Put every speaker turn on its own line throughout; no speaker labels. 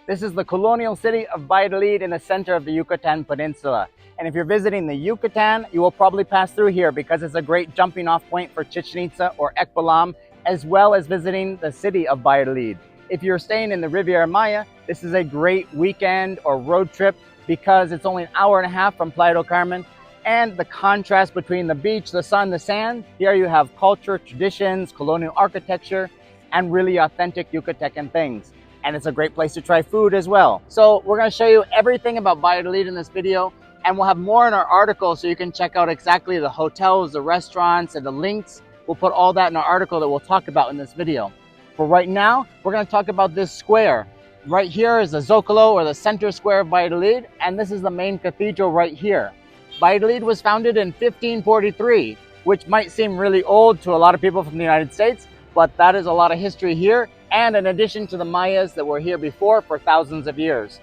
This is the colonial city of Valladolid in the center of the Yucatan Peninsula. And if you're visiting the Yucatan, you will probably pass through here because it's a great jumping off point for Chichen Itza or Ekbalam, as well as visiting the city of Valladolid. If you're staying in the Rivera Maya, this is a great weekend or road trip because it's only an hour and a half from Playa Del Carmen. And the contrast between the beach, the sun, the sand, here you have culture, traditions, colonial architecture, and really authentic Yucatecan things. And it's a great place to try food as well. So we're going to show you everything about Valladolid in this video, and we'll have more in our article so you can check out exactly the hotels, the restaurants, and the links. We'll put all that in our article that we'll talk about in this video. For right now, we're going to talk about this square. Right here is the Zocalo, or the center square of Valladolid, and this is the main cathedral right here. Valladolid was founded in 1543, which might seem really old to a lot of people from the United States, but that is a lot of history here, and in addition to the Mayas that were here before for thousands of years.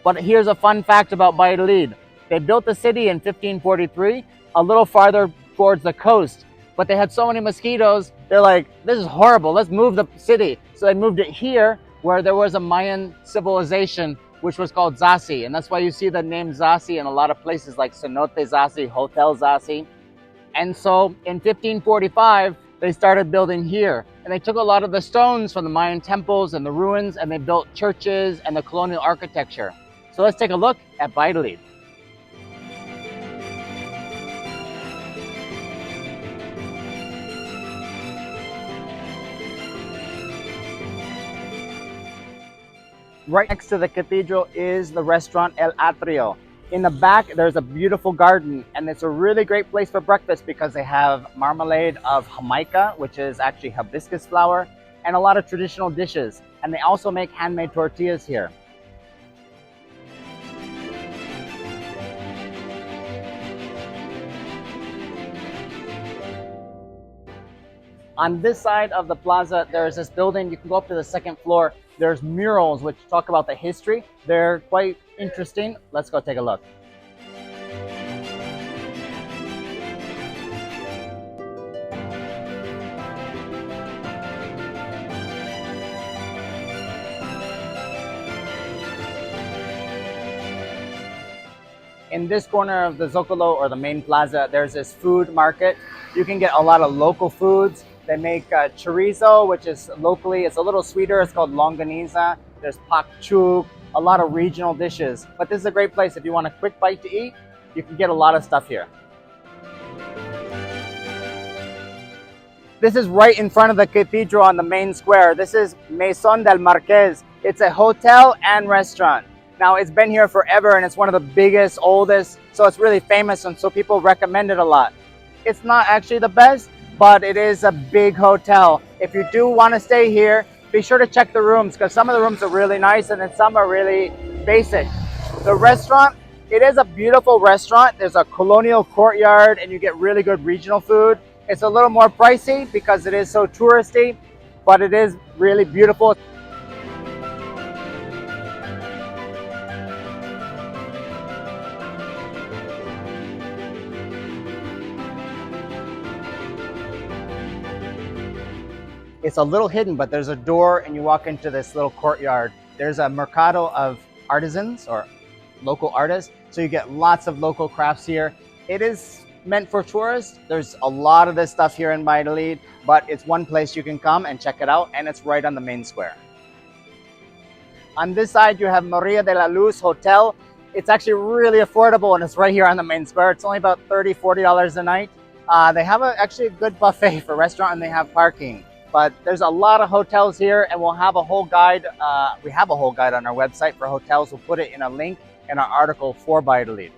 But here's a fun fact about Valladolid. They built the city in 1543 a little farther towards the coast, but they had so many mosquitoes, they're like, this is horrible, let's move the city. So they moved it here where there was a Mayan civilization which was called Zasi, and that's why you see the name Zasi in a lot of places like Cenote Zasi, Hotel Zasi. And so in 1545, they started building here, and they took a lot of the stones from the Mayan temples and the ruins, and they built churches and the colonial architecture. So let's take a look at Valladolid. Right next to the cathedral is the restaurant El Atrio. In the back, there's a beautiful garden, and it's a really great place for breakfast because they have marmalade of Jamaica, which is actually hibiscus flower, and a lot of traditional dishes. And they also make handmade tortillas here. On this side of the plaza, there's this building. You can go up to the second floor. There's murals which talk about the history. They're quite interesting. Let's go take a look. In this corner of the Zocalo, or the main plaza, there's this food market. You can get a lot of local foods. They make chorizo, which is locally, it's a little sweeter. It's called longaniza. There's pak chuk, a lot of regional dishes. But this is a great place if you want a quick bite to eat. You can get a lot of stuff here. This is right in front of the cathedral on the main square. This is Maison del Marqués. It's a hotel and restaurant. Now, it's been here forever, and it's one of the biggest, oldest, so it's really famous, and so people recommend it a lot. It's not actually the best, but it is a big hotel. If you do want to stay here, be sure to check the rooms, because some of the rooms are really nice and then some are really basic. The restaurant, it is a beautiful restaurant. There's a colonial courtyard and you get really good regional food. It's a little more pricey because it is so touristy, but it is really beautiful. It's a little hidden, but there's a door and you walk into this little courtyard. There's a Mercado of artisans, or local artists. So you get lots of local crafts here. It is meant for tourists. There's a lot of this stuff here in Valladolid, but it's one place you can come and check it out, and it's right on the main square. On this side, you have Maria de la Luz Hotel. It's actually really affordable, and it's right here on the main square. It's only about $30, $40 a night. They have actually a good buffet for restaurant, and they have parking. But there's a lot of hotels here, and we'll have a whole guide. We have a whole guide on our website for hotels. We'll put it in a link in our article for Valladolid.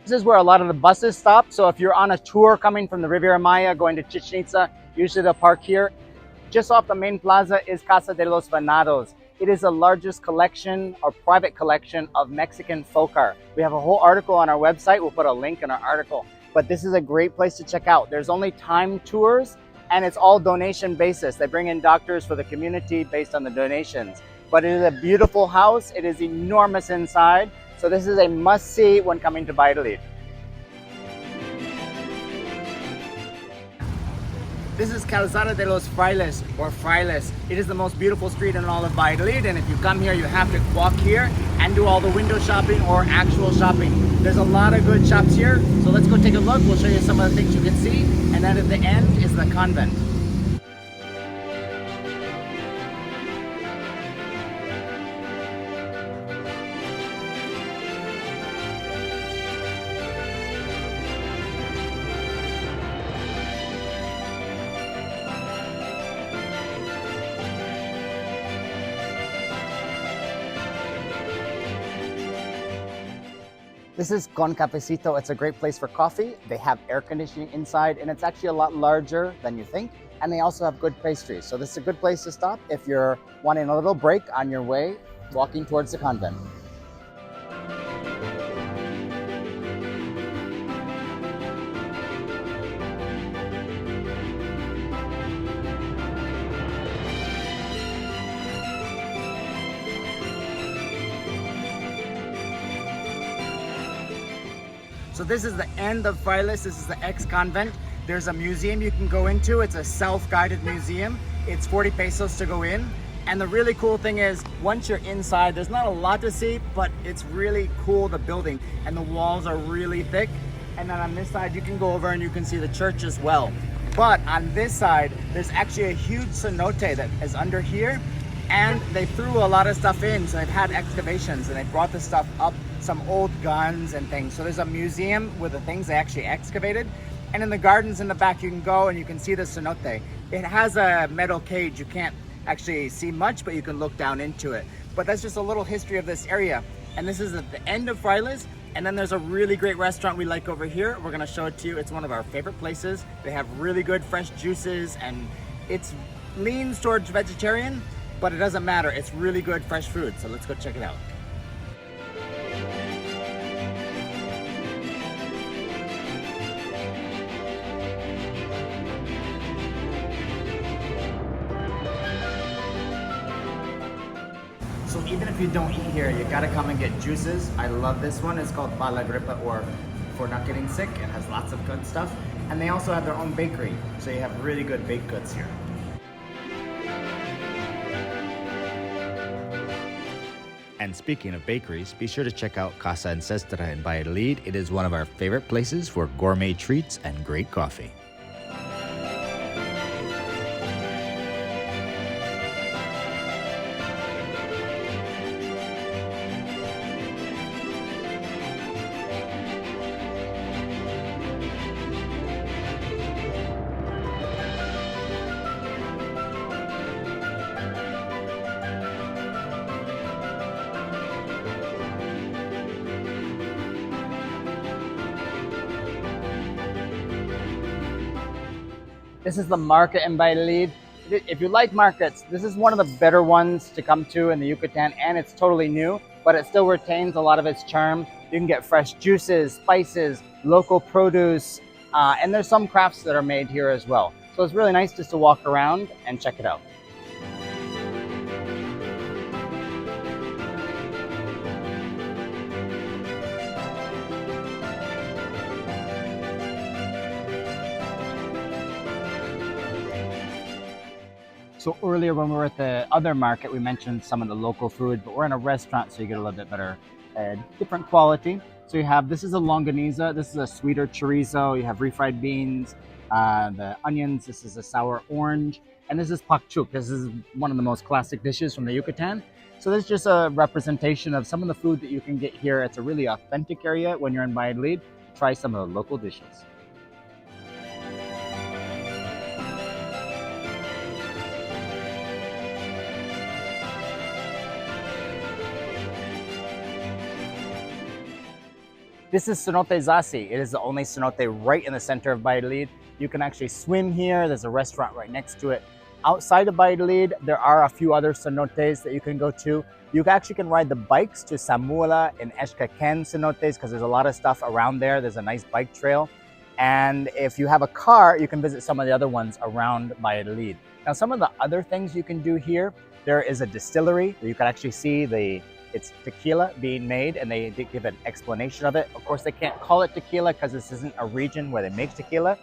This is where a lot of the buses stop. So if you're on a tour coming from the Rivera Maya going to Chichen Itza, usually they'll park here. Just off the main plaza is Casa de los Venados. It is the largest collection or private collection of Mexican folk art. We have a whole article on our website. We'll put a link in our article. But this is a great place to check out. There's only time tours, and it's all donation basis. They bring in doctors for the community based on the donations. But it is a beautiful house. It is enormous inside. So this is a must-see when coming to Valladolid. This is Calzada de los Frailes, or Frailes. It is the most beautiful street in all of Valladolid, and if you come here, you have to walk here and do all the window shopping or actual shopping. There's a lot of good shops here, so let's go take a look. We'll show you some of the things you can see, and then at the end is the convent. This is Con Cafecito. It's a great place for coffee. They have air conditioning inside, and it's actually a lot larger than you think. And they also have good pastries. So this is a good place to stop if you're wanting a little break on your way walking towards the convent. So this is the end of Frailes. This is the ex-convent. There's a museum you can go into. It's a self-guided museum. It's 40 pesos to go in. And the really cool thing is, once you're inside, there's not a lot to see, but it's really cool, the building. And the walls are really thick. And then on this side, you can go over and you can see the church as well. But on this side, there's actually a huge cenote that is under here. And they threw a lot of stuff in, so they've had excavations and they brought the stuff up, some old guns and things. So there's a museum with the things they actually excavated. And in the gardens in the back, you can go and you can see the cenote. It has a metal cage. You can't actually see much, but you can look down into it. But that's just a little history of this area. And this is at the end of Frailes. And then there's a really great restaurant we like over here. We're gonna show it to you. It's one of our favorite places. They have really good fresh juices, and it leans towards vegetarian, but it doesn't matter. It's really good fresh food. So let's go check it out. So even if you don't eat here, you gotta come and get juices. I love this one. It's called Para la Gripa, or for not getting sick. It has lots of good stuff. And they also have their own bakery. So you have really good baked goods here. And speaking of bakeries, be sure to check out Casa Ancestra in Valladolid. It is one of our favorite places for gourmet treats and great coffee. This is the market in Valladolid. If you like markets, this is one of the better ones to come to in the Yucatan, and it's totally new, but it still retains a lot of its charm. You can get fresh juices, spices, local produce, and there's some crafts that are made here as well. So it's really nice just to walk around and check it out. So earlier when we were at the other market, we mentioned some of the local food, but we're in a restaurant, so you get a little bit better, different quality. So you have, this is a longaniza, this is a sweeter chorizo, you have refried beans, the onions, this is a sour orange, and this is pakchuk. This is one of the most classic dishes from the Yucatan. So this is just a representation of some of the food that you can get here. It's a really authentic area when you're in Valladolid. Try some of the local dishes. This is Cenote Zasi. It is the only cenote right in the center of Valladolid. You can actually swim here. There's a restaurant right next to it. Outside of Valladolid, there are a few other cenotes that you can go to. You actually can ride the bikes to Samula and Ken cenotes because there's a lot of stuff around there. There's a nice bike trail. And if you have a car, you can visit some of the other ones around Valladolid. Now, some of the other things you can do here, there is a distillery where you can actually see it's tequila being made, and they give an explanation of it. Of course, they can't call it tequila because this isn't a region where they make tequila.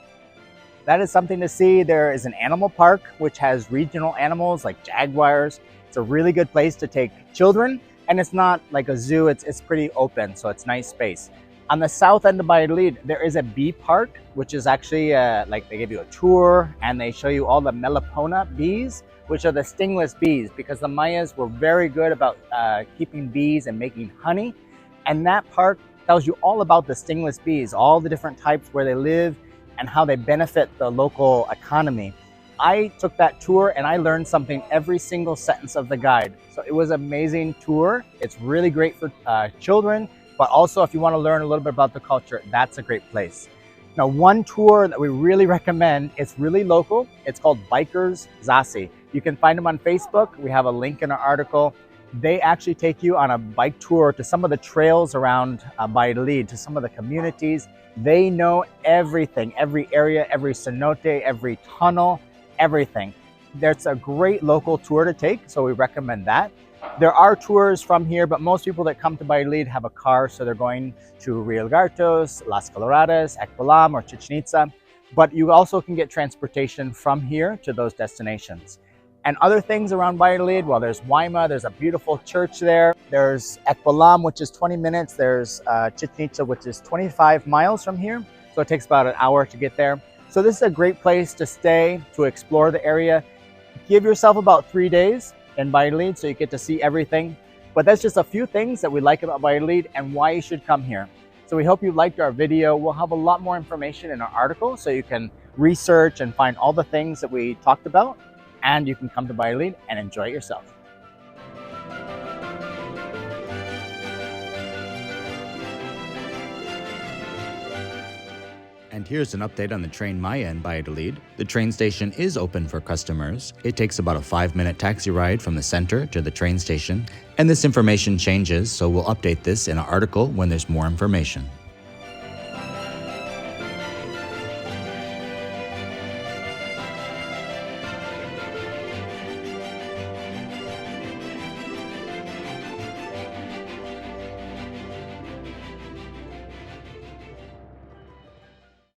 that is something to see. There is an animal park, which has regional animals like jaguars. It's a really good place to take children, and it's not like a zoo, it's pretty open, so it's nice space. On the south end of Valladolid, there is a bee park, which is actually like they give you a tour and they show you all the Melipona bees, which are the stingless bees, because the Mayas were very good about keeping bees and making honey. And that park tells you all about the stingless bees, all the different types, where they live, and how they benefit the local economy. I took that tour and I learned something every single sentence of the guide. So it was an amazing tour. It's really great for children, but also if you want to learn a little bit about the culture, that's a great place. Now, one tour that we really recommend, it's really local. It's called Bikers Zasi. You can find them on Facebook. We have a link in our article. They actually take you on a bike tour to some of the trails around Valladolid, to some of the communities. They know everything, every area, every cenote, every tunnel, everything. There's a great local tour to take, so we recommend that. There are tours from here, but most people that come to Valladolid have a car, so they're going to Rio Gartos, Las Coloradas, Ekbalam, or Chichen Itza. But you also can get transportation from here to those destinations. And other things around Valladolid, well, there's Waima, there's a beautiful church there. There's Ekbalam, which is 20 minutes. There's Chichen Itza, which is 25 miles from here. So it takes about an hour to get there. So this is a great place to stay, to explore the area. Give yourself about 3 days in Valladolid so you get to see everything. But that's just a few things that we like about Valladolid and why you should come here. So we hope you liked our video. We'll have a lot more information in our article so you can research and find all the things that we talked about, and you can come to Valladolid and enjoy it yourself. And here's an update on the Tren Maya in Valladolid. The train station is open for customers. It takes about a 5-minute taxi ride from the center to the train station, and this information changes, so we'll update this in an article when there's more information.